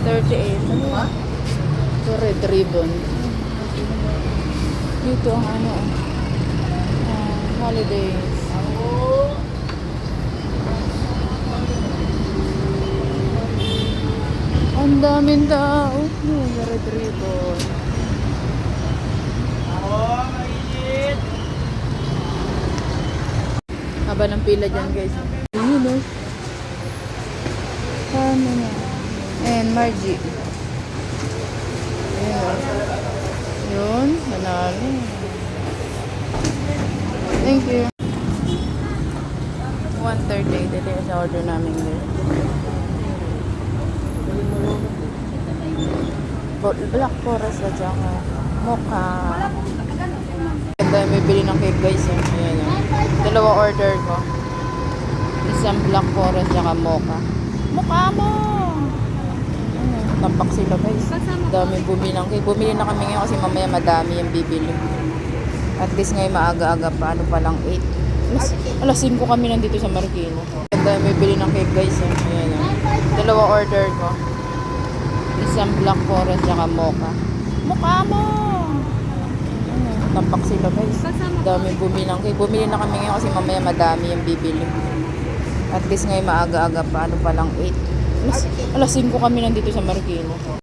38. Ano yan? Ito, red ribbon. Dito ang ano, holidays. Ang daming tao. Red ribbon. Haba ng pila dyan, guys. Yun, no? Ano na? And Margie. Ayun. Yun, nanalo. Thank you. 1:30. Dito yung sa order namin there. Black Forest at saka mocha. Ganda, may bili ng cake, guys. Ayan, yun. Dalawa order ko. Isang Black Forest at saka mocha. Mukha mo! Tampak sila, guys. Dami bumili ng cake. Bumili na kami ngayon kasi mamaya madami yung bibili. At least ngayon maaga-aga pa. Ano pa lang 8. Alas 5 kami nandito sa Marikina. Ganda, may bili ng cake, guys. Ayan, yun. Dalawa order ko. Isang Black Forest at saka mocha. Mukha mo! Tampak sila, guys. Dami bumili ng cake. Bumili na kami ngayon kasi mamaya madami yung bibili. At least ngayon maaga-aga pa. Ano pa lang 8. Alas 5 kami nandito sa Marikina.